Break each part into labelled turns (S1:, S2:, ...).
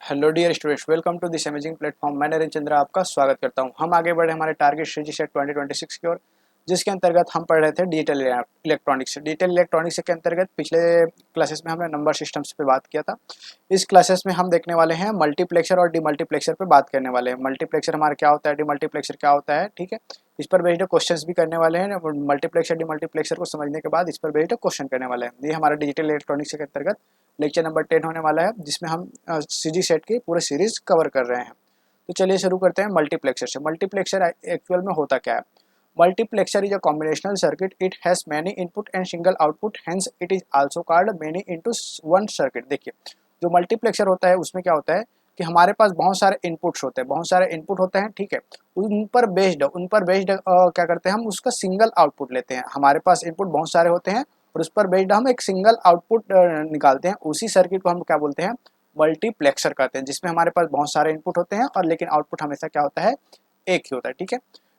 S1: Hello dear students, welcome to this amazing platform. मैं नरेंद्र चंद्र आपका स्वागत करता हूं। हम आगे बढ़े हमारे टारगेट सीजी सेट 2026 की ओर, जिसके अंतर्गत हम पढ़ रहे थे डिजिटल इलेक्ट्रॉनिक्स। डिजिटल इलेक्ट्रॉनिक्स के अंतर्गत पिछले क्लासेस में हमने नंबर सिस्टम्स पे बात किया था। इस क्लासेस में हम देखने वाले हैं मल्टीप्लेक्सर और डीमल्टीप्लेक्सर पे बात करने वाले हैं। मल्टीप्लेक्सर हमारा क्या होता है, डीमल्टीप्लेक्सर क्या होता है, ठीक है। इस पर बेस्ड क्वेश्चंस भी करने वाले हैं। मल्टीप्लेक्सर डीमल्टीप्लेक्सर को समझने के बाद इस पर बेस्ड क्वेश्चन करने वाले हैं। ये हमारा डिजिटल इलेक्ट्रॉनिक्स के अंतर्गत लेक्चर नंबर 10 होने वाला है, जिसमें हम सीजी सेट की पूरे सीरीज कवर कर रहे हैं। तो चलिए शुरू करते हैं मल्टीप्लेक्सर से। मल्टीप्लेक्सर एक्चुअल में होता क्या है? Multiplexer is a combinational circuit, it has many input and single output, hence it is also called many into one circuit. देखिए, जो मल्टीप्लेक्सर होता है उसमें क्या होता है कि हमारे पास बहुत सारे इनपुट्स होते हैं, बहुत सारे इनपुट होते हैं, ठीक है। उन पर बेस्ड क्या करते हैं, हम उसका सिंगल आउटपुट लेते हैं। हमारे पास इनपुट बहुत सारे होते हैं और उस पर बेस्ड हम एक सिंगल आउटपुट निकालते हैं। उसी सर्किट को हम क्या बोलते हैं, मल्टीप्लेक्सर कहते हैं, जिसमें हमारे पास बहुत सारे इनपुट होते हैं और लेकिन आउटपुट हमेशा क्या होता है, एक ही होता है, ठीक है।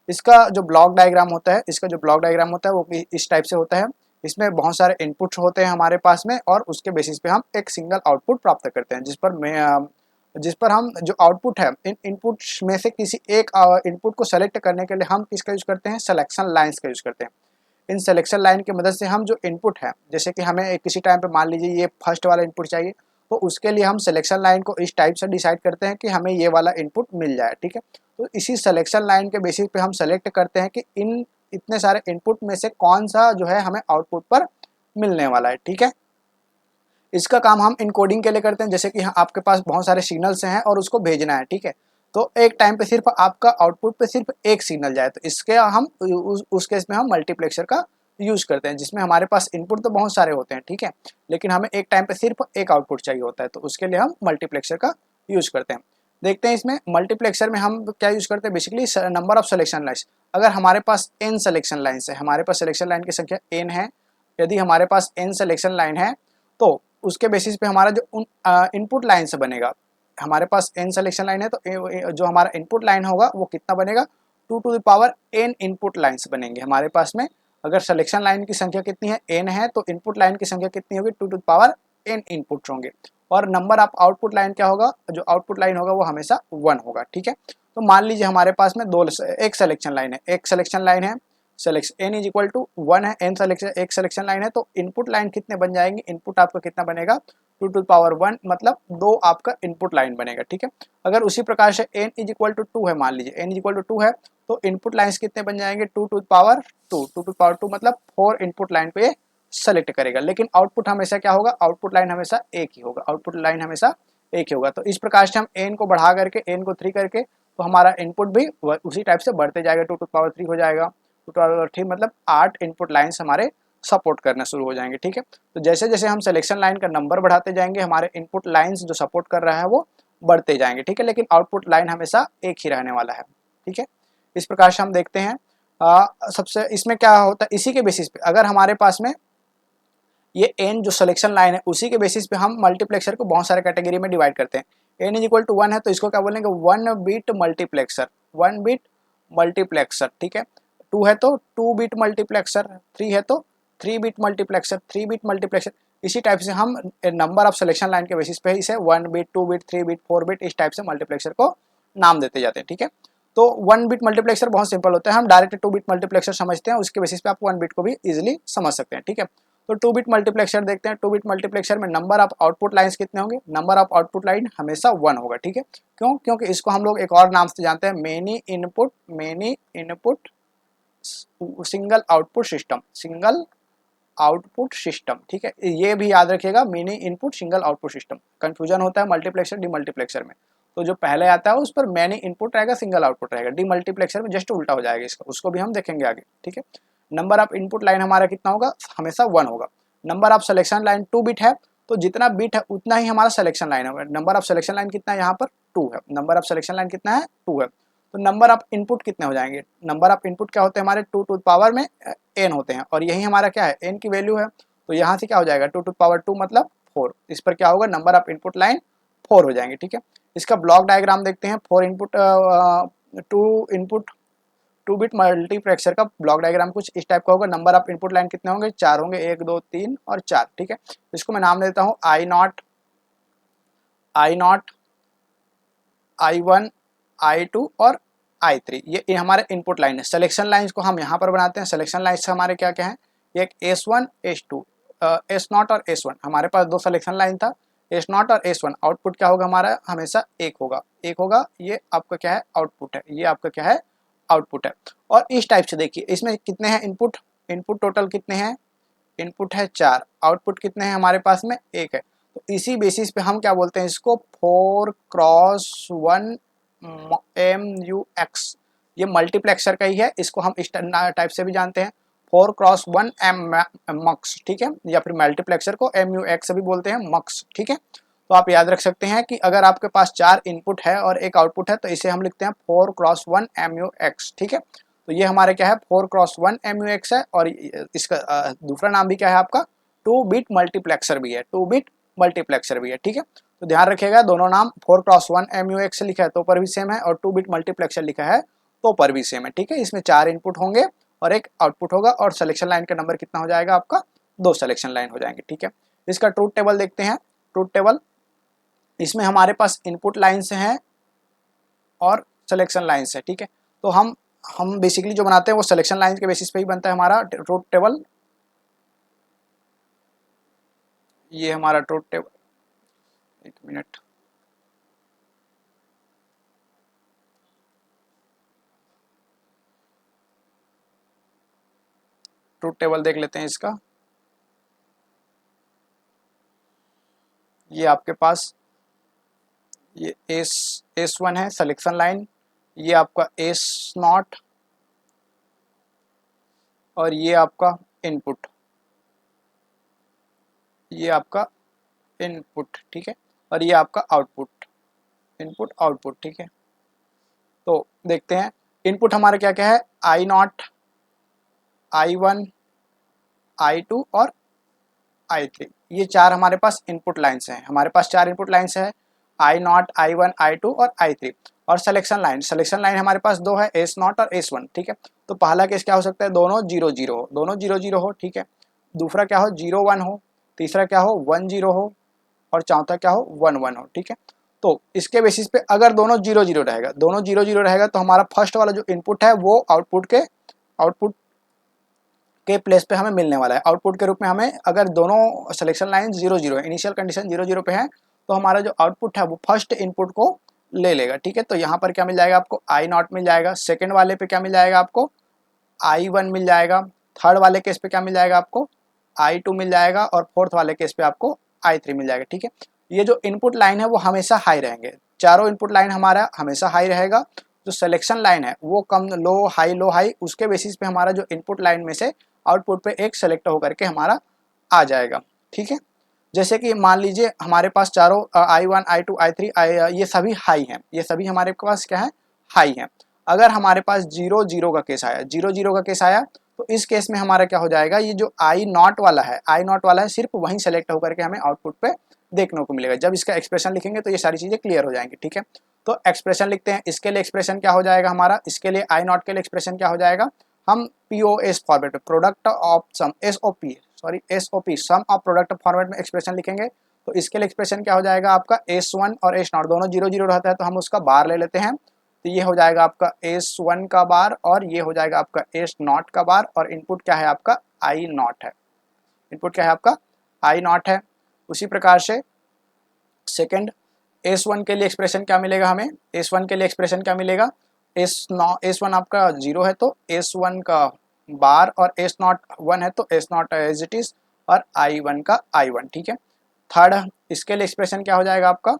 S1: इसका जो ब्लॉक डायग्राम होता है, वो इस टाइप से होता है। इसमें बहुत सारे इनपुट्स होते हैं हमारे पास में और उसके बेसिस पे हम एक सिंगल आउटपुट प्राप्त करते हैं, जिस पर हम जो आउटपुट है, इन इनपुट्स में से किसी एक इनपुट को सेलेक्ट करने के लिए हम किसका यूज करते हैं, सिलेक्शन लाइंस का यूज करते हैं। इन सिलेक्शन लाइन की मदद से हम जो इनपुट है, जैसे कि हमें किसी टाइम पे मान लीजिए ये फर्स्ट वाला इनपुट चाहिए, तो उसके लिए हम सिलेक्शन लाइन को इस टाइप से डिसाइड करते हैं कि हमें ये वाला इनपुट मिल जाए, ठीक है। तो इसी सिलेक्शन लाइन के बेसिस पे हम सेलेक्ट करते हैं कि इन इतने सारे इनपुट में से कौन सा जो है हमें आउटपुट पर मिलने वाला है, ठीक है। इसका काम हम इनकोडिंग के लिए करते हैं, जैसे कि आपके पास बहुत सारे सिग्नल्स हैं और उसको भेजना है, ठीक है। तो एक टाइम पे सिर्फ आपका आउटपुट पे सिर्फ एक सिग्नल जाए, तो इसके हम उस केस में हम मल्टीप्लेक्सर का यूज करते हैं, जिसमें हमारे पास इनपुट तो बहुत सारे होते हैं, ठीक है, लेकिन हमें एक टाइम पे सिर्फ एक आउटपुट चाहिए होता है, तो उसके लिए हम मल्टीप्लेक्सर का यूज करते हैं। देखते हैं इसमें मल्टीप्लेक्सर में हम क्या यूज करते हैं, basically number of selection lines. अगर हमारे पास n सिलेक्शन लाइन्स है, हमारे पास सिलेक्शन लाइन की संख्या n है, यदि हमारे पास n सिलेक्शन लाइन है, तो उसके बेसिस पे हमारा जो इनपुट लाइन से बनेगा, हमारे पास n सिलेक्शन लाइन है, तो जो हमारा इनपुट लाइन होगा वो कितना बनेगा, 2 to the power n input lines बनेंगे हमारे पास में। अगर सिलेक्शन लाइन की संख्या कितनी है, n है, तो इनपुट लाइन की संख्या कितनी होगी, 2 to the power n input होंगे। और नंबर ऑफ आउटपुट लाइन क्या होगा, जो आउटपुट लाइन होगा वो हमेशा 1 होगा, ठीक है। तो मान लीजिए हमारे पास में एक सिलेक्शन लाइन है, selection n is equal to 1 है, एक सिलेक्शन लाइन है, तो इनपुट लाइन कितने बन जाएंगे, इनपुट आपका कितना बनेगा, 2 to the power 1, मतलब 2 आपका इनपुट लाइन बनेगा, ठीक है। अगर उसी प्रकार से n इज इक्वल टू 2 है, मान लीजिए n इज इक्वल टू 2 है, तो इनपुट लाइन्स कितने बन जाएंगे, 2 to the power 2 मतलब 4 इनपुट लाइन पे सेलेक्ट करेगा, लेकिन आउटपुट हमेशा क्या होगा, आउटपुट लाइन हमेशा एक ही होगा, तो इस प्रकार से हम n को बढ़ा करके, n को 3 करके, तो हमारा इनपुट भी उसी टाइप से बढ़ते जाएगा, 2 to the power 3 हो जाएगा, 2 to the power 3 मतलब 8 इनपुट लाइन्स हमारे सपोर्ट करना शुरू हो जाएंगे, ठीक है। तो जैसे जैसे हम सिलेक्शन लाइन का नंबर बढ़ाते जाएंगे, हमारे इनपुट लाइन्स जो सपोर्ट कर रहा है वो बढ़ते जाएंगे, ठीक है, लेकिन आउटपुट लाइन हमेशा एक ही रहने वाला है, ठीक है। इस प्रकार से हम देखते हैं सबसे इसमें क्या होता है, इसी के बेसिस पे अगर हमारे पास में ये n जो सिलेक्शन लाइन है, उसी के बेसिस पे हम मल्टीप्लेक्सर को बहुत सारे कैटेगरी में डिवाइड करते हैं। n इज इक्वल टू 1 है, तो इसको क्या बोलेंगे, 1 बिट मल्टीप्लेक्सर, ठीक है। 2 है तो 2 बिट मल्टीप्लेक्सर, 3 है तो 3 बिट मल्टीप्लेक्सर। इसी टाइप से हम नंबर ऑफ सिलेक्शन लाइन के बेसिस पे इसे 1 बिट, 2 बिट, 3 बिट, 4 बिट इस टाइप से मल्टीप्लेक्सर को नाम देते जाते हैं, ठीक है। तो 1 बिट मल्टीप्लेक्सर बहुत सिंपल होता है, हम डायरेक्ट 2 बिट मल्टीप्लेक्सर समझते हैं, उसके बेसिस पे आप 1 बिट को भी इजिली समझ सकते हैं, ठीक है। तो 2 बिट मल्टीप्लेक्सर देखते हैं। 2 बिट मल्टीप्लेक्सर में नंबर ऑफ आउटपुट लाइन्स कितने होंगे, नंबर ऑफ आउटपुट लाइन हमेशा 1 होगा, ठीक है। क्यों, क्योंकि इसको हम लोग एक और नाम से जानते हैं, many input single output system, ठीक है। ये भी याद रखिएगा, many input single output system. Confusion होता है मल्टीप्लेक्सर डीमल्टीप्लेक्सर में, तो जो पहले आता है उस पर मैनी इनपुट रहेगा, सिंगल आउटपुट रहेगा। डीमल्टीप्लेक्सर में जस्ट उल्टा हो जाएगा इसका, उसको भी हम देखेंगे आगे, ठीक है। नंबर ऑफ इनपुट लाइन हमारा कितना होगा, हमेशा 1 होगा। Number of selection line 2 bit है, तो जितना बिट है उतना ही हमारा सिलेक्शन लाइन होगा। नंबर ऑफ सिलेक्शन लाइन कितना है, यहाँ पर 2 है, नंबर ऑफ सिलेक्शन लाइन कितना है, 2 है। तो नंबर ऑफ इनपुट कितने हो जाएंगे, नंबर ऑफ इनपुट क्या होते हैं हमारे, 2 to the power में n होते हैं, और यही हमारा क्या है, n की वैल्यू है, तो यहाँ से क्या हो जाएगा, 2 to the power 2 मतलब 4। इस पर क्या होगा, नंबर ऑफ इनपुट लाइन 4 हो जाएंगे, ठीक है। इसका ब्लॉक डायग्राम देखते हैं। 4 इनपुट 2 बिट मल्टीप्लेक्सर का ब्लॉक डायग्राम कुछ इस टाइप का होगा। नंबर ऑफ इनपुट लाइन कितने होंगे, 4 होंगे, 1 2 3 और 4, ठीक है। इसको मैं नाम देता हूँ I0, I1 I2 और I3 ये हमारे इनपुट लाइन है। सिलेक्शन लाइंस को हम यहाँ पर बनाते हैं। सिलेक्शन लाइंस हमारे क्या क्या हैं, एक S1 S2 S0 और S1, हमारे पास दो सिलेक्शन लाइन था S0 और S1। आउटपुट क्या होगा हमारा, हमेशा एक होगा। ये आपका क्या है, आउटपुट है। ये आपका क्या है, आउटपुट है। और इस टाइप से देखिए इसमें कितने हैं इनपुट, इनपुट टोटल कितने हैं, इनपुट है 4, आउटपुट कितने हैं हमारे पास में, 1 है। तो इसी बेसिस पे हम क्या बोलते हैं इसको, 4x1 MUX, ये मल्टीप्लेक्सर का ही है। इसको हम इस टाइप से भी जानते हैं, 4x1 MUX, ठीक है, या फिर मल्टीप्लेक्सर को MUX भी बोलते हैं, MUX, ठीक है। तो आप याद रख सकते हैं कि अगर आपके पास 4 इनपुट है और एक आउटपुट है तो इसे हम लिखते हैं 4x1 MUX, ठीक है। तो ये हमारे क्या है, 4x1 MUX है। और इसका दूसरा नाम भी क्या है आपका, 2 बिट मल्टीप्लेक्सर भी है, 2 बिट मल्टीप्लेक्सर भी है, ठीक है। तो ध्यान रखिएगा, दोनों नाम 4x1 MUX लिखा है तो पर भी सेम है, और 2 बिट मल्टीप्लेक्सर लिखा है तो पर भी सेम है, ठीक है। इसमें 4 इनपुट होंगे और एक आउटपुट होगा, और सिलेक्शन लाइन का नंबर कितना हो जाएगा आपका, 2 सिलेक्शन लाइन हो जाएंगे, ठीक है। इसका ट्रूथ टेबल देखते हैं। ट्रूथ टेबल, इसमें हमारे पास इनपुट लाइन्स हैं और सिलेक्शन लाइन्स है, ठीक है। तो हम बेसिकली जो बनाते हैं वो सिलेक्शन लाइन के बेसिस पे ही बनता है हमारा ट्रूथ टेबल। ये हमारा ट्रूथ टेबल, एक मिनट, ट्रूथ टेबल देख लेते हैं इसका। ये आपके पास ये S1 है सिलेक्शन लाइन, ये आपका S0 और ये आपका इनपुट, ये आपका इनपुट, ठीक है। और ये आपका आउटपुट, इनपुट आउटपुट, ठीक है। तो देखते हैं इनपुट हमारा क्या क्या है, I0 I1 I2 और I3, ये 4 हमारे पास इनपुट लाइन्स हैं। हमारे पास 4 इनपुट लाइन्स है, I0 I1 I2 और I3। और सिलेक्शन लाइन हमारे पास 2 है, S0 और S1, ठीक है। तो पहला केस क्या हो सकता है, दोनों 0 0 हो, दोनों 0 0 हो, ठीक है। दूसरा क्या हो, 0 1 हो, तीसरा क्या हो, 1 0 हो, और चौथा क्या हो, 1 1 हो, ठीक है। तो इसके बेसिस पे अगर दोनों 0 0 रहेगा, दोनों 0 0 रहेगा तो हमारा फर्स्ट वाला जो इनपुट है वो आउटपुट के प्लेस पे हमें मिलने वाला है। आउटपुट के रूप में हमें, अगर दोनों सिलेक्शन लाइन 0 0 है, इनिशियल कंडीशन 0 0 पे है, तो हमारा जो आउटपुट है वो फर्स्ट इनपुट को ले लेगा, ठीक है। तो यहाँ पर क्या मिल जाएगा आपको, I0 मिल जाएगा। सेकेंड वाले पे क्या मिल जाएगा आपको, I1 मिल जाएगा। थर्ड वाले केस पे क्या मिल जाएगा आपको, I2 मिल जाएगा। और फोर्थ वाले केस पे आपको I3 मिल जाएगा, ठीक है। ये जो इनपुट लाइन है वो हमेशा हाई रहेंगे, चारों इनपुट लाइन हमारा हमेशा हाई रहेगा। जो सिलेक्शन लाइन है वो कम, लो हाई, उसके बेसिस पे हमारा जो इनपुट लाइन में से आउटपुट पे एक सेलेक्ट होकर के हमारा आ जाएगा, ठीक है। जैसे कि मान लीजिए हमारे पास चारों I1 I2 I3 ये सभी हाई हैं, ये सभी हमारे पास क्या है, हाई हैं। अगर हमारे पास 0 0 का केस आया, 0 0 का केस आया, तो इस केस में हमारा क्या हो जाएगा, ये जो I0 वाला है सिर्फ वहीं सेलेक्ट होकर के हमें आउटपुट पे देखने को मिलेगा। जब इसका एक्सप्रेशन लिखेंगे तो ये सारी चीज़ें क्लियर हो जाएंगी, ठीक है। तो एक्सप्रेशन लिखते हैं, इसके लिए एक्सप्रेशन क्या हो जाएगा हमारा, इसके लिए I0 के लिए एक्सप्रेशन क्या हो जाएगा, हम POS फॉर्मेट में, product of sum, SOP sum of product format में एक्सप्रेशन लिखेंगे। तो इसके लिए एक्सप्रेशन क्या हो जाएगा आपका, S1 और S0 दोनों 0 0 रहता है तो हम उसका बार ले लेते हैं। तो ये हो जाएगा आपका S1 का बार और ये हो जाएगा आपका S0 का बार। और इनपुट क्या है आपका, I0 है, इनपुट क्या है आपका, I0 है। उसी प्रकार से सेकंड S1 के लिए एक्सप्रेशन क्या मिलेगा हमें, S1 के लिए एक्सप्रेशन क्या मिलेगा, S1 आपका 0 है तो S1 का बार, और S0 1 है तो S0 एज इट इज, और I1 का I1, ठीक है। थर्ड इसके लिए एक्सप्रेशन क्या हो जाएगा आपका,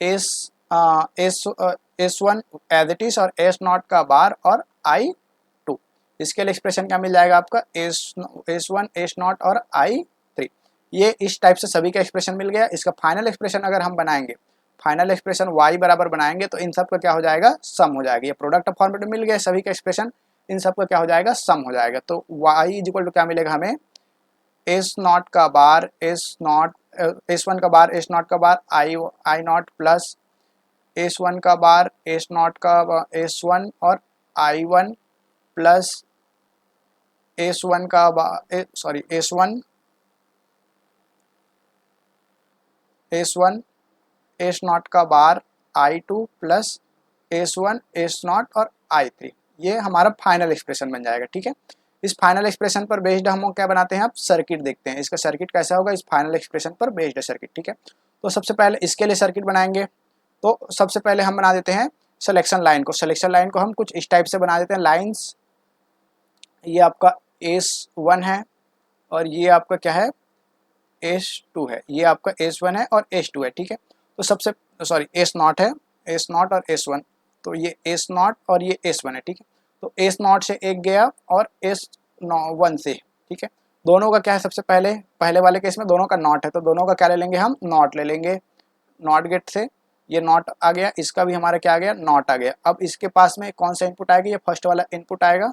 S1: S1 एज इट इज और S0 का बार और I2। इसके लिए एक्सप्रेशन क्या मिल जाएगा आपका, S1 S0 और I3। ये इस टाइप से सभी का एक्सप्रेशन मिल गया। इसका फाइनल एक्सप्रेशन अगर हम बनाएंगे, फाइनल एक्सप्रेशन y बराबर बनाएंगे तो इन सब का क्या हो जाएगा, सम हो जाएगा। ये प्रोडक्ट फॉर्मेट में मिल गया सभी का एक्सप्रेशन, इन सब का क्या हो जाएगा, सम हो जाएगा। तो y इक्वल टू क्या मिलेगा हमें, S0 का बार S1 का बार S0 का बार I0 प्लस S1 का बार S0 का S1 और I1 प्लस S1 का बार S1 S0 का बार I2 प्लस S1 S0 और I3, ये हमारा फाइनल एक्सप्रेशन बन जाएगा। ठीक है, इस फाइनल एक्सप्रेशन पर बेस्ड हम क्या बनाते हैं, आप सर्किट देखते हैं, इसका सर्किट कैसा होगा, इस फाइनल एक्सप्रेशन पर बेस्ड है सर्किट। ठीक है, तो सबसे पहले इसके लिए सर्किट बनाएंगे, तो सबसे पहले हम बना देते हैं सिलेक्शन लाइन को। सिलेक्शन लाइन को हम कुछ इस टाइप से बना देते हैं, लाइंस, ये आपका S1 है और ये आपका क्या है, S2 है, ये आपका S1 है और S2 है। ठीक है, तो सबसे सॉरी S0 है, S0 और S1, तो ये S0 और ये S1 है। ठीक है, तो S0 से एक गया और S1 से, ठीक है, दोनों का क्या है, सबसे पहले पहले वाले केस में दोनों का नॉट है, तो दोनों का क्या ले लेंगे हम, नॉट ले लेंगे। नॉट गेट से ये नॉट आ गया, इसका भी हमारा क्या आ गया, नॉट आ गया। अब इसके पास में कौन सा इनपुट आएगा, ये फर्स्ट वाला इनपुट आएगा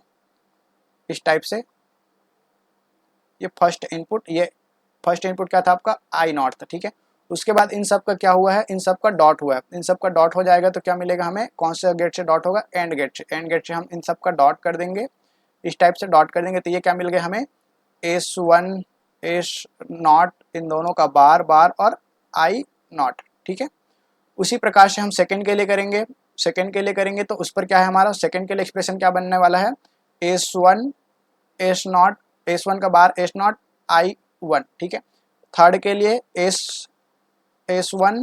S1: इस टाइप से, ये फर्स्ट इनपुट क्या था आपका, I0 था। ठीक है, उसके बाद इन सब का क्या हुआ है, इन सब का डॉट हुआ है, इन सब का डॉट हो जाएगा तो क्या मिलेगा हमें, कौन से गेट से डॉट होगा, एंड गेट से। एंड गेट से हम इन सब का डॉट कर देंगे, इस टाइप से डॉट कर देंगे, तो ये क्या मिल गया हमें, S1 S0 इन दोनों का बार बार और I0। ठीक है, उसी प्रकार से हम सेकंड के लिए करेंगे। सेकंड के लिए करेंगे तो उस पर क्या है हमारा, सेकंड के लिए एक्सप्रेशन क्या बनने वाला है, S1 S0, S1 का बार S0 I1। ठीक है, थर्ड के लिए S1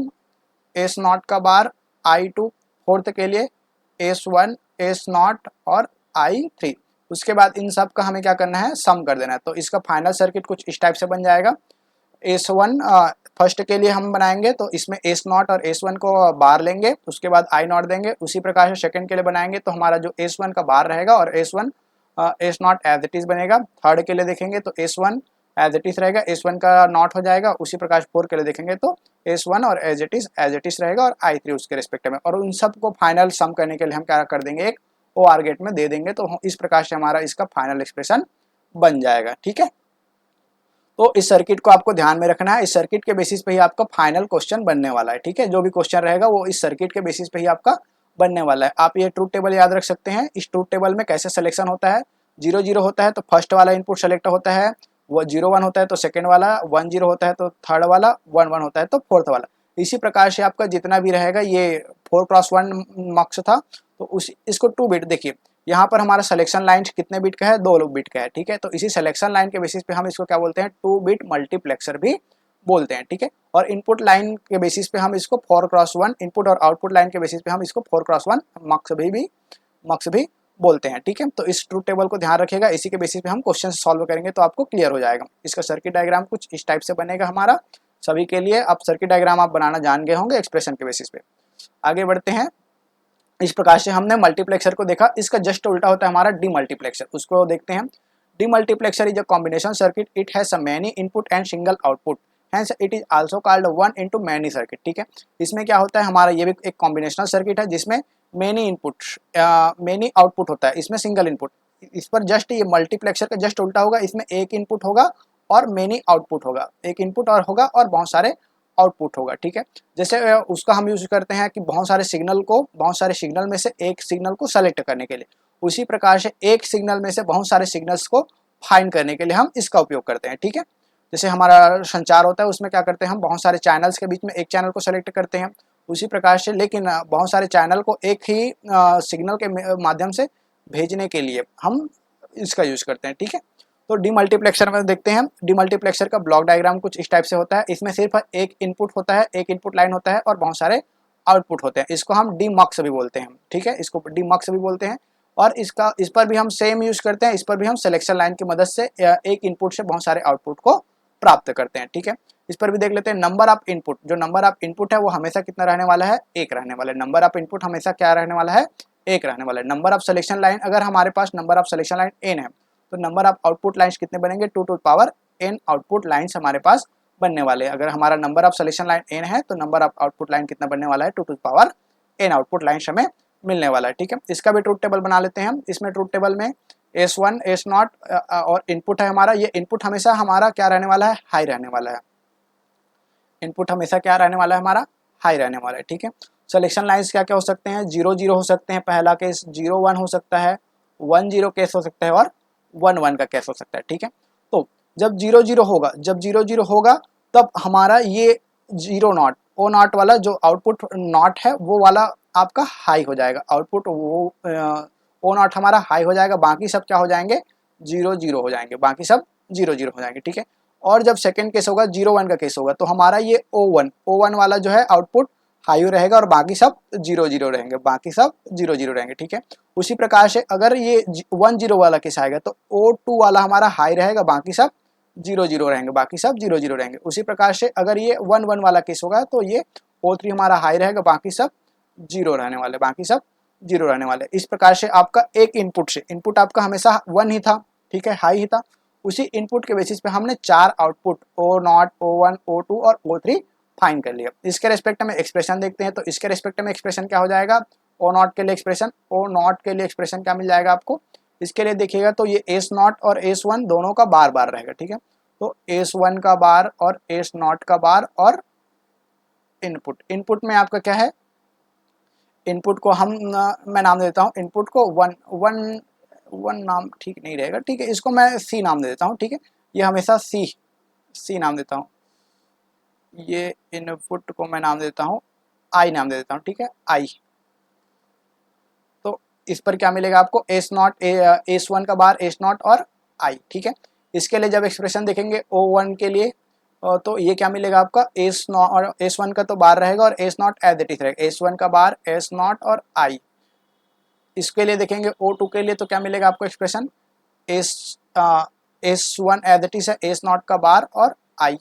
S1: S0 का बार I2, फोर्थ के लिए S1 S0 और I3। उसके बाद इन सब का हमें क्या करना है, सम कर देना है, तो इसका फाइनल सर्किट कुछ इस टाइप से बन जाएगा। S1 फर्स्ट के लिए हम बनाएंगे तो इसमें S0 और S1 को बार लेंगे, उसके बाद I0 देंगे। उसी प्रकार से सेकंड के लिए बनाएंगे तो हमारा जो S1 का बार रहेगा और S1 S0 as it is बनेगा। थर्ड के लिए देखेंगे तो S1 एज इट इज़ रहेगा, S1 का नॉट हो जाएगा। उसी प्रकार से फोर्थ के लिए देखेंगे तो S1 और एज इट इज़ रहेगा और I3 उसके रिस्पेक्ट में, और उन सबको फाइनल सम करने के लिए हम क्या कर देंगे, एक OR गेट में दे देंगे, तो इस प्रकार से हमारा इसका फाइनल एक्सप्रेशन बन जाएगा। ठीक है, तो इस सर्किट को आपको ध्यान में रखना है, इस सर्किट के बेसिस पे ही आपका फाइनल क्वेश्चन बनने वाला है। ठीक है, जो भी क्वेश्चन रहेगा वो इस सर्किट के बेसिस पे ही आपका बनने वाला है। आप ये ट्रूथ टेबल याद रख सकते हैं। इस ट्रूथ टेबल में कैसे सिलेक्शन होता है, 0 0 होता है तो फर्स्ट वाला इनपुट सेलेक्ट होता है, वो 0 1 होता है तो सेकेंड वाला, 1 0 होता है तो थर्ड वाला, 1 1 होता है तो फोर्थ वाला। इसी प्रकार से आपका जितना भी रहेगा, ये 4x1 मक्स था तो इसको 2 बिट देखिए, यहाँ पर हमारा सिलेक्शन लाइन कितने बिट का है, 2 बिट का है। ठीक है, तो इसी सिलेक्शन लाइन के बेसिस पे हम इसको क्या बोलते हैं, 2 बिट मल्टीप्लेक्सर भी बोलते हैं। ठीक है, और इनपुट लाइन के बेसिस पे हम इसको 4x1, इनपुट और आउटपुट लाइन के बेसिस पे हम इसको 4x1 मक्स भी बोलते हैं। ठीक है, तो इस ट्रूथ टेबल को ध्यान रखिएगा, इसी के बेसिस पे हम क्वेश्चन सॉल्व करेंगे तो आपको क्लियर हो जाएगा। इसका सर्किट डायग्राम कुछ इस टाइप से बनेगा हमारा सभी के लिए। आप सर्किट डायग्राम आप बनाना जान गए होंगे एक्सप्रेशन के बेसिस पे। आगे बढ़ते हैं। इस प्रकार से हमने मल्टीप्लेक्सर को देखा, इसका जस्ट उल्टा होता है हमारा डीमल्टीप्लेक्सर, उसको देखते हैं। Demultiplexer is a combination circuit, it has some many input and single output, hence it is also called one into many circuit. ठीक है, इसमें क्या होता है हमारा, ये भी एक कॉम्बिनेशनल सर्किट है जिसमें मेनी इनपुट मेनी आउटपुट होता है, इसमें सिंगल इनपुट। इस पर जस्ट ये मल्टीप्लेक्सर का जस्ट उल्टा होगा, इसमें एक इनपुट होगा और मेनी आउटपुट होगा, एक इनपुट और होगा और बहुत सारे आउटपुट होगा। ठीक है, जैसे उसका हम यूज करते हैं कि बहुत सारे सिग्नल में से एक सिग्नल को सेलेक्ट करने के लिए, उसी प्रकार से एक सिग्नल में से बहुत सारे सिग्नल्स को फाइंड करने के लिए हम इसका उपयोग करते हैं। ठीक है, जैसे हमारा संचार होता है उसमें क्या करते हैं हम, बहुत सारे चैनल्स के बीच में एक चैनल को सेलेक्ट करते हैं, उसी प्रकार से लेकिन बहुत सारे चैनल को एक ही सिग्नल के माध्यम से भेजने के लिए हम इसका यूज करते हैं। ठीक है, तो डीमल्टीप्लेक्सर में देखते हैं। डीमल्टीप्लेक्सर का ब्लॉक डायग्राम कुछ इस टाइप से होता है, इसमें सिर्फ एक इनपुट होता है, एक इनपुट लाइन होता है और बहुत सारे आउटपुट होते हैं, इसको हम डीमक्स भी बोलते हैं। ठीक है, इसको डीमक्स भी बोलते हैं, और इस पर भी हम सेम यूज करते हैं, इस पर भी हम सिलेक्शन लाइन की मदद से एक इनपुट से बहुत सारे आउटपुट को प्राप्त करते हैं। ठीक है, इस पर भी देख लेते हैं। नंबर ऑफ इनपुट, जो नंबर ऑफ इनपुट है वो हमेशा कितना रहने वाला है, एक रहने वाला है। नंबर ऑफ इनपुट हमेशा क्या रहने वाला है, एक रहने वाला है। नंबर ऑफ सिलेक्शन लाइन, अगर हमारे पास number of selection line n है तो नंबर ऑफ आउटपुट लाइन्स कितने बनेंगे, 2 to power n output lines हमारे पास बनने वाले हैं। अगर हमारा number of selection line n है तो नंबर ऑफ आउटपुट लाइन कितना बनने वाला है, 2 to power n output lines हमें मिलने वाला है। ठीक है, इसका भी ट्रूथ टेबल बना लेते हैं हम। इसमें ट्रूथ टेबल में S1 S0 और इनपुट है हमारा, ये इनपुट हमेशा हमारा क्या रहने वाला है, हाई रहने वाला है। इनपुट हमेशा क्या रहने वाला है हमारा, हाई रहने वाला है। ठीक है, सिलेक्शन लाइन्स क्या क्या हो सकते हैं, 0 0 हो सकते हैं, पहला केस 0 1 हो सकता है, 1 0 केस हो सकता है और 1 1 का केस हो सकता है। ठीक है, तो जब 0 0 होगा तब हमारा ये 0 0 ओ नॉट वाला जो आउटपुट नॉट है वो वाला आपका हाई हो जाएगा, आउटपुट वो ओ नॉट हमारा हाई हो जाएगा, बाकी सब क्या हो जाएंगे, 0 0 हो जाएंगे, बाकी सब 0 0 हो जाएंगे, ठीक है। और जब सेकंड केस होगा 0 1 का केस होगा तो हमारा ये O1 वाला जो है आउटपुट हाई रहेगा और बाकी सब 0 0 रहेंगे, बाकी सब 0 0 रहेंगे, ठीक है। उसी प्रकार से अगर ये 1 0 वाला केस आएगा तो O2 वाला हमारा हाई रहेगा, बाकी सब 0 0 रहेंगे, बाकी सब 0 0 रहेंगे। उसी प्रकार से अगर ये 1 1 वाला केस होगा तो ये O3 हमारा हाई रहेगा, बाकी सब 0 रहने वाले, बाकी सब 0 रहने वाले। इस प्रकार से आपका एक इनपुट से, इनपुट आपका हमेशा 1 ही था, ठीक है, हाई ही था, उसी इनपुट के बेसिस पे हमने 4 आउटपुट O0, O1, O2 और O3 फाइंड कर लिया। इसके रेस्पेक्ट में एक्सप्रेशन देखते हैं, तो इसके रेस्पेक्ट में एक्सप्रेशन क्या हो जाएगा, O0 के लिए एक्सप्रेशन, O0 के लिए एक्सप्रेशन क्या मिल जाएगा आपको, इसके लिए देखिएगा तो ये S0 और S1 दोनों का बार बार रहेगा, ठीक है। तो S1 का बार और S0 का बार और इनपुट, इनपुट में आपका क्या है, इनपुट को हम मैं नाम देता हूँ, इनपुट को वन नाम ठीक नहीं रहेगा, ठीक है, इसको मैं C नाम दे देता हूँ, ठीक है, ये हमेशा C नाम देता हूँ। ये इनपुट को मैं नाम देता हूँ I नाम दे देता हूँ, ठीक है, I। तो इस पर क्या मिलेगा आपको, S1 का बार, S0 और I, ठीक है। इसके लिए जब एक्सप्रेशन देखेंगे O1 के लिए तो ये क्या मिलेगा आपका, S0 और S1 का तो बार रहेगा और S0 एज इट इज रहेगा, S1 का बार, S0 और I। इसके लिए देखेंगे O2 के लिए तो क्या मिलेगा आपको expression, S1 as it is है, S0 का बार और I।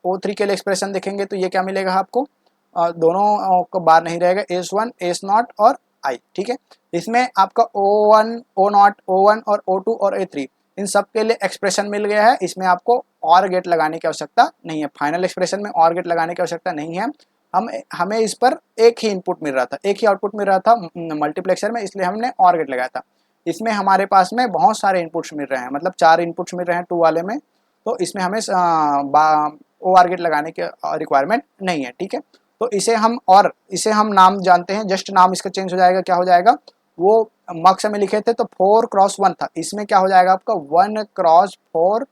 S1: O3 के लिए एक्सप्रेशन देखेंगे तो ये क्या मिलेगा आपको, दोनों का बार नहीं रहेगा, S1, S0 और I, ठीक है। इसमें आपका O1, O0, O1 और O2 और A3 इन सब के लिए एक्सप्रेशन मिल गया है। इसमें आपको और गेट लगाने की आवश्यकता नहीं है, फाइनल एक्सप्रेशन में और गेट लगाने की आवश्यकता नहीं है। हमें इस पर एक ही इनपुट मिल रहा था, एक ही आउटपुट मिल रहा था मल्टीप्लेक्सर में, इसलिए हमने और गेट लगाया था। इसमें हमारे पास में बहुत सारे इनपुट्स मिल रहे हैं, मतलब 4 इनपुट्स मिल रहे हैं 2 वाले में, तो इसमें हमें OR गेट लगाने की रिक्वायरमेंट नहीं है, ठीक है। तो इसे हम नाम जानते हैं, जस्ट नाम इसका चेंज हो जाएगा, क्या हो जाएगा, वो मक्स में लिखे थे तो 4x1 था, इसमें क्या हो जाएगा आपका 1x4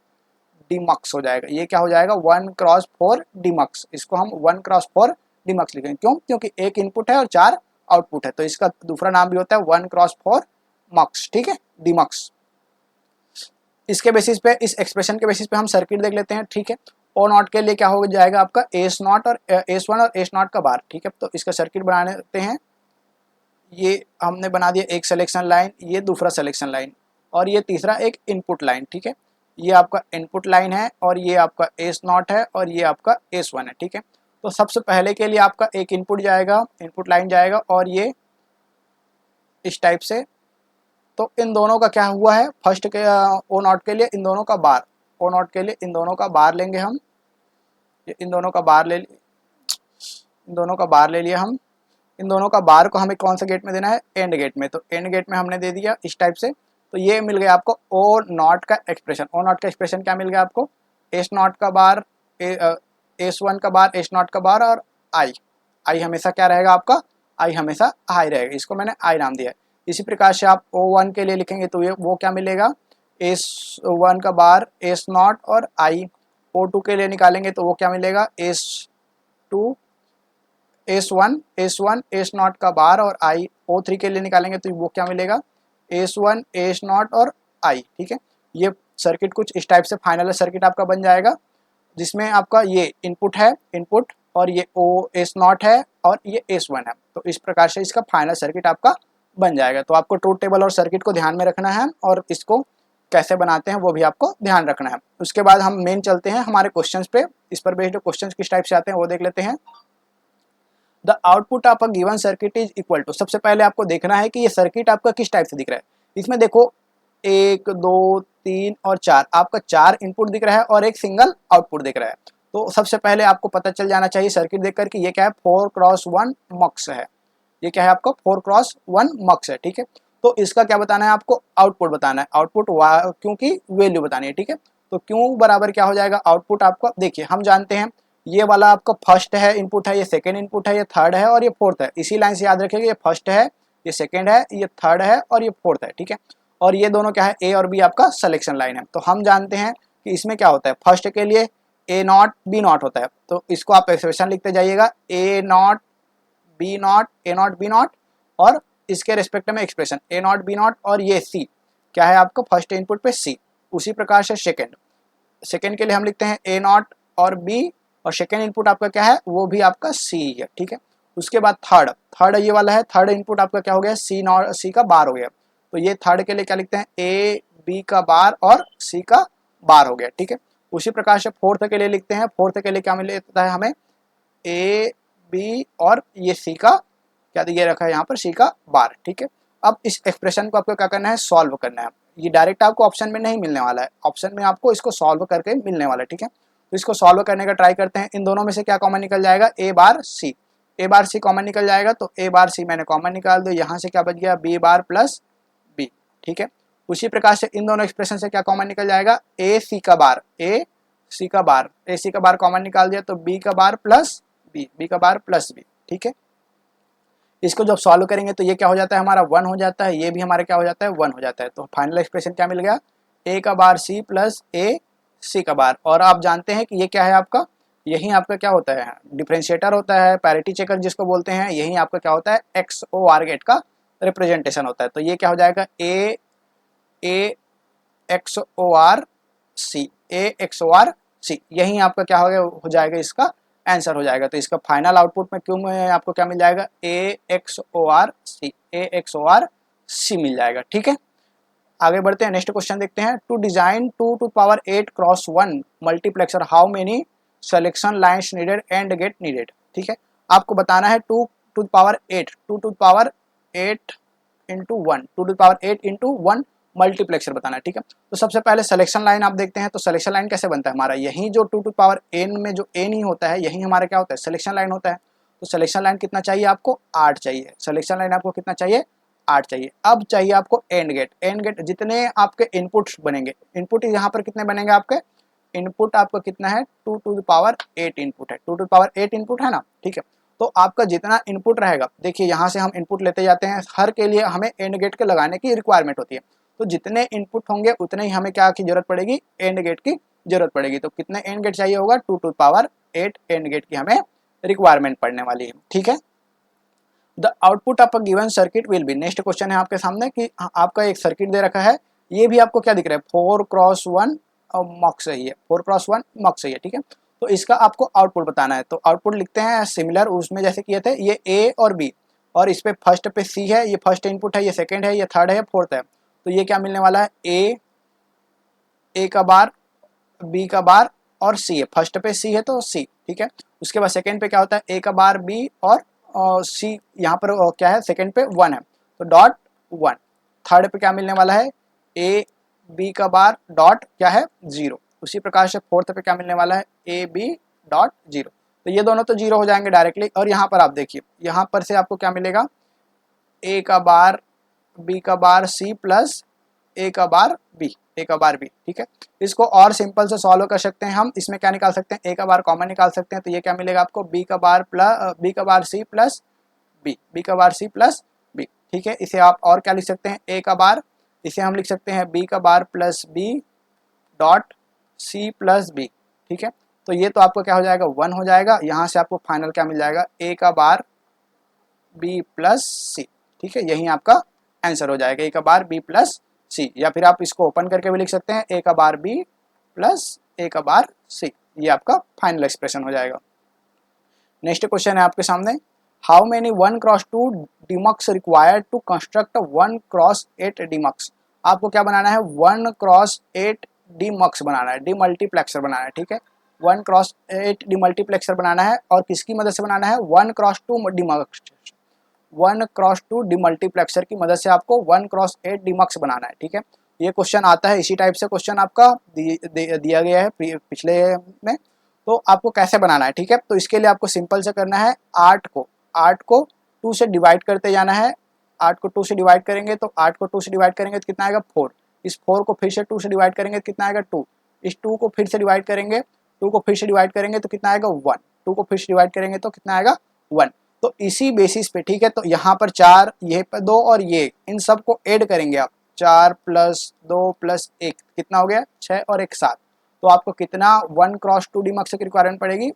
S1: डीमक्स हो जाएगा। ये क्या हो जाएगा, 1x4 डीमक्स, इसको हम 1x4 डीमक्स लिखेंगे, क्यों, क्योंकि एक इनपुट है और 4 आउटपुट है, तो इसका दूसरा नाम भी होता है 1x4 मक्स, ठीक है, डीमक्स। इसके बेसिस पे, इस एक्सप्रेशन के बेसिस पे हम सर्किट देख लेते हैं, ठीक है। O0 के लिए क्या हो जाएगा आपका, S0 और S1 और S0 का बार, ठीक है। तो इसका सर्किट बना लेते हैं। ये हमने बना दिया एक सिलेक्शन लाइन, ये दूसरा सिलेक्शन लाइन और ये तीसरा एक इनपुट लाइन, ठीक है। ये आपका इनपुट लाइन है और ये आपका S0 है और ये आपका S1 है, ठीक है। तो सबसे पहले के लिए आपका एक इनपुट जाएगा, इनपुट लाइन जाएगा और ये इस टाइप से। तो इन दोनों का क्या हुआ है, फर्स्ट के O0 के लिए इन दोनों का बार, O0 के लिए इन दोनों का बार लेंगे हम, इन दोनों का बार ले लिया हम। इन दोनों का बार को हमें कौन सा गेट में देना है, एंड गेट में, तो एंड गेट में हमने दे दिया इस टाइप से। तो ये मिल गया आपको O0 का एक्सप्रेशन। O0 का एक्सप्रेशन क्या मिल गया आपको, S0 का बार, S1 का बार, S0 का बार और I हमेशा क्या रहेगा आपका, I हमेशा हाई रहेगा, इसको मैंने I नाम दिया है। इसी प्रकार से आप O1 के लिए लिखेंगे तो ये वो क्या मिलेगा, S1 का बार, S0 और I। O2 के लिए निकालेंगे तो वो क्या मिलेगा, S1 S0 का बार और I। O3 के लिए निकालेंगे तो वो क्या मिलेगा, S1 S0 और I, ठीक है। ये सर्किट कुछ इस टाइप से फाइनल सर्किट आपका बन जाएगा, जिसमें आपका ये इनपुट है, इनपुट, और ये S0 है और ये S1 है। तो इस प्रकार से इसका फाइनल सर्किट आपका बन जाएगा। तो आपको ट्रूथ टेबल और सर्किट को ध्यान में रखना है और इसको कैसे बनाते हैं वो भी आपको ध्यान रखना है। उसके बाद हम मेन चलते हैं हमारे क्वेश्चंस पे, इस पर बेस्ड क्वेश्चंस किस टाइप से आते हैं वो देख लेते हैं। The output of a given circuit is equal to, सबसे पहले आपको देखना है कि ये सर्किट आपका किस टाइप से दिख रहा है। इसमें देखो 1 2 3 और 4, आपका 4 इनपुट दिख रहा है और एक सिंगल आउटपुट दिख रहा है। तो सबसे पहले आपको पता चल जाना चाहिए सर्किट देखकर कि ये क्या है, 4x1 मक्स है, ये क्या है आपका 4x1 मक्स है, ठीक है। तो इसका क्या बताना है आपको, आउटपुट बताना है, आउटपुट क्योंकि वैल्यू बतानी है, ठीक है। तो क्यों बराबर क्या हो जाएगा, आउटपुट आपका देखिए हम जानते हैं ये वाला आपका फर्स्ट है इनपुट है, ये सेकंड इनपुट है, ये थर्ड है और ये फोर्थ है। इसी लाइन से याद रखिएगा, ये फर्स्ट है, ये सेकंड है, ये थर्ड है और ये फोर्थ है, ठीक है। और ये दोनों क्या है, ए और बी आपका सिलेक्शन लाइन है। तो हम जानते हैं कि इसमें क्या होता है, फर्स्ट के लिए ए नॉट बी नॉट होता है, तो इसको आप एक्सप्रेशन लिखते जाइएगा, A not B not, A not B not, और इसके रेस्पेक्ट में expression A not B not, और ये सी क्या है आपका फर्स्ट इनपुट पे सी। उसी प्रकार से सेकेंड के लिए हम लिखते हैं ए नॉट और बी, और सेकेंड इनपुट आपका क्या है वो भी आपका सी है, ठीक है। उसके बाद थर्ड ये वाला है, थर्ड इनपुट आपका क्या हो गया, सी नॉट, सी का बार हो गया, तो ये थर्ड के लिए क्या लिखते हैं, ए बी का बार और सी का बार हो गया, ठीक है। उसी प्रकार से फोर्थ के लिए लिखते हैं, फोर्थ के लिए क्या मिलता है हमें, ए बी और ये सी का क्या ये रखा है यहाँ पर सी का बार, ठीक है। अब इस एक्सप्रेशन को आपको क्या करना है, सॉल्व करना है। ये डायरेक्ट आपको ऑप्शन में नहीं मिलने वाला है, ऑप्शन में आपको इसको सॉल्व करके मिलने वाला है, ठीक है। तो इसको सॉल्व करने का ट्राई करते हैं। इन दोनों में से क्या कॉमन निकल जाएगा, ए बार सी कॉमन निकल जाएगा, तो ए बार सी मैंने कॉमन निकाल दो, यहाँ से क्या बच गया, बी बार प्लस बी, ठीक है। उसी प्रकार से इन दोनों एक्सप्रेशन से क्या कॉमन निकल जाएगा, ए सी का बार कॉमन निकाल दिया, तो बी का बार प्लस बी, ठीक है। इसको जब सॉल्व करेंगे तो ये क्या हो जाता है हमारा 1 हो जाता है, ये भी हमारा क्या हो जाता है 1 हो जाता है। तो फाइनल एक्सप्रेशन क्या मिल गया, ए का बार सी प्लस ए सी का बार। और आप जानते हैं कि ये क्या है आपका, यही आपका क्या होता है, डिफरेंशिएटर होता है, पैरिटी चेकर जिसको बोलते हैं, यही आपका क्या होता है XOR गेट का रिप्रेजेंटेशन होता है। तो ये क्या हो जाएगा, ए XOR सी, यही आपका क्या हो जाएगा इसका आंसर हो जाएगा। तो इसका फाइनल आउटपुट में क्यों में आपको क्या मिल जाएगा, ए XOR सी मिल जाएगा, ठीक है। आगे बढ़ते हैं, नेक्स्ट क्वेश्चन देखते हैं। To design 2 to the power 8 cross 1 multiplexer, how many selection lines needed and gate needed, ठीक है। आपको बताना है 2 to the power 8 into 1 multiplexer बताना है, ठीक है। तो सबसे पहले सिलेक्शन लाइन आप देखते हैं, तो सिलेक्शन लाइन कैसे बनता है हमारा, यही जो 2 to the power n में जो n ही होता है, यही हमारा क्या होता है सिलेक्शन लाइन होता है। तो सिलेक्शन लाइन कितना चाहिए आपको, 8 चाहिए। सिलेक्शन लाइन आपको कितना चाहिए, 8 चाहिए। अब चाहिए आपको एंड गेट, जितने आपके इनपुट्स बनेंगे, इनपुट यहाँ पर कितने बनेंगे आपके, इनपुट आपका कितना है 2 to the power 8 इनपुट है, 2 to the power 8 इनपुट है ना, ठीक है। तो आपका जितना इनपुट रहेगा, देखिए यहाँ से हम इनपुट लेते जाते हैं, हर के लिए हमें एंड गेट के लगाने की रिक्वायरमेंट होती है। तो जितने इनपुट होंगे उतने ही हमें क्या की जरूरत पड़ेगी, एंड गेट की जरूरत पड़ेगी। तो कितने एंड गेट चाहिए होगा, 2 to the power 8 and gate की हमें रिक्वायरमेंट पड़ने वाली है, ठीक है। The output of a given circuit will be, next question है आपके सामने कि आपका एक सर्किट दे रखा है, ये भी आपको क्या दिख रहा है 4x1 मॉक सही है, 4x1 मॉक सही है, ठीक है। तो इसका आपको आउटपुट बताना है। तो आउटपुट लिखते हैं सिमिलर उसमें जैसे किए थे, ये ए और बी, और इस पे फर्स्ट पे सी है, ये फर्स्ट इनपुट है, ये सेकंड है, ये थर्ड है, फोर्थ है। तो ये क्या मिलने वाला है, ए का बार, बी का बार और सी है, फर्स्ट पे सी है तो सी, ठीक है। उसके बाद सेकंड पे क्या होता है, ए का बार बी और सी, यहाँ पर क्या है सेकंड पे 1 है, तो डॉट 1। थर्ड पे क्या मिलने वाला है, ए बी का बार डॉट क्या है 0। उसी प्रकार से फोर्थ पे क्या मिलने वाला है, ए बी डॉट 0। तो ये दोनों तो 0 हो जाएंगे डायरेक्टली। और यहाँ पर आप देखिए, यहाँ पर से आपको क्या मिलेगा, ए का बार बी का बार सी प्लस ए का बार बी, ठीक है। इसको और सिंपल से सॉल्व कर सकते हैं हम, इसमें क्या निकाल सकते हैं, ए का बार कॉमन निकाल सकते हैं। तो ये क्या मिलेगा आपको, बी का बार सी प्लस बी, ठीक है। इसे आप और क्या लिख सकते हैं, ए का बार, इसे हम लिख सकते हैं बी का bar plus B dot C plus B, ठीक है। तो ये तो आपको क्या हो जाएगा 1 हो जाएगा। यहाँ से आपको फाइनल क्या मिल जाएगा, ए का बार बी प्लस सी, ठीक है। यही आपका आंसर हो जाएगा, ए का बार बी प्लस सी। या फिर आप इसको ओपन करके भी लिख सकते हैं, ए का बार बी प्लस ए का बार सी, ये आपका फाइनल एक्सप्रेशन हो जाएगा। नेक्स्ट क्वेश्चन है आपके सामने, how many 1x2 demux required to construct 1x8 demux. आपको क्या बनाना है, 1x8 डीमक्स बनाना है, डीमल्टीप्लेक्सर बनाना है, ठीक है। 1x8 डीमल्टीप्लेक्सर बनाना है, और किसकी मदद से बनाना है, 1x2 डीमक्स, 1x2 डीमल्टीप्लेक्सर की मदद से आपको 1x8 डीमक्स बनाना है, ठीक है। ये क्वेश्चन आता है, इसी टाइप से क्वेश्चन आपका दिया गया है पिछले में। तो आपको कैसे बनाना है, ठीक है। तो इसके लिए आपको सिंपल से करना है, 8 को 2 से डिवाइड करते जाना है। 8 को 2 से डिवाइड करेंगे तो 8 को 2 से डिवाइड करेंगे तो कितना आएगा 4। इस 4 को फिर से 2 से डिवाइड करेंगे तो कितना आएगा 2। इस 2 को फिर से डिवाइड करेंगे, 2 को फिर से डिवाइड करेंगे तो कितना आएगा 1। 2 को फिर से डिवाइड करेंगे तो कितना आएगा 1। तो इसी बेसिस पे, ठीक है। तो यहाँ पर 4, ये पर 2 और ये, इन सब को ऐड करेंगे आप, 4 + 2 + 1 कितना हो गया 6 और 1 7। तो आपको कितना 1x2 डिमक्स की रिक्वायरमेंट पड़ेगी,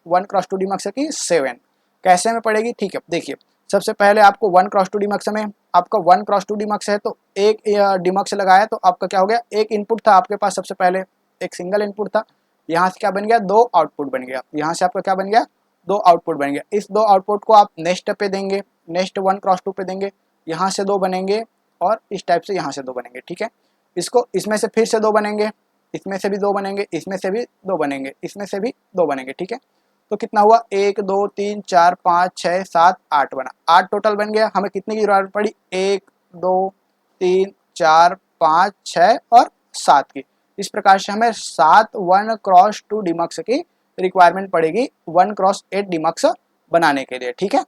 S1: 1x2 डिमक्स की 7। कैसे में पड़ेगी, ठीक है देखिए, सबसे पहले आपको 1x2 डिमक्स में, आपका 1x2 डिमक्स है तो एक डिमक्स लगाया तो आपका क्या हो गया, एक इनपुट था आपके पास, सबसे पहले एक सिंगल इनपुट था, यहाँ से क्या बन गया, 2 आउटपुट बन गया, यहाँ से आपका क्या बन गया, 2 आउटपुट बन गया। इस 2 आउटपुट को आप नेक्स्ट पे देंगे, नेक्स्ट 1x2 पे देंगे, यहाँ से 2 बनेंगे और इस टाइप से यहाँ से 2 बनेंगे, ठीक है। इसको इसमें से फिर से 2 बनेंगे, इसमें से भी 2 बनेंगे, इसमें से भी 2 बनेंगे, इसमें से भी 2 बनेंगे, ठीक है। तो कितना हुआ, 1 2 3 4 5 6 7 8 बना, 8 टोटल बन गया। हमें कितने की जरूरत पड़ी, 1 2 3 4 5 6 और 7 की। इस प्रकार से हमें 7 1x2 डिमक्स की रिक्वायरमेंट पड़ेगी 1x8 डिमक्स बनाने के लिए, ठीक है।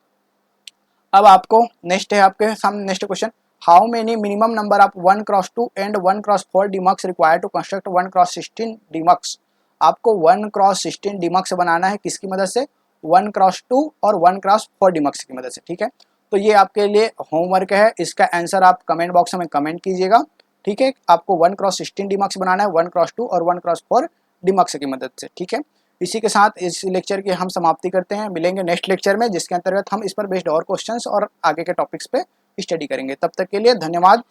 S1: अब आपको नेक्स्ट है आपके सामने next question, how many minimum number of 1x2 and 1x4 demux required to construct 1x16 demux. आपको 1x16 डिमक्स बनाना है किसकी मदद से, 1x2 और 1x4 डिमक्स की मदद से, ठीक है। तो ये आपके लिए होमवर्क है, इसका आंसर आप कमेंट बॉक्स में कमेंट कीजिएगा, ठीक है। आपको 1x16 डिमक्स बनाना है 1x2 और 1x4 डिमक्स की मदद से, ठीक है। इसी के साथ इस लेक्चर की हम समाप्ति करते हैं, मिलेंगे नेक्स्ट लेक्चर में जिसके अंतर्गत हम इस पर बेस्ड और क्वेश्चंस और आगे के टॉपिक्स पे स्टडी करेंगे। तब तक के लिए धन्यवाद।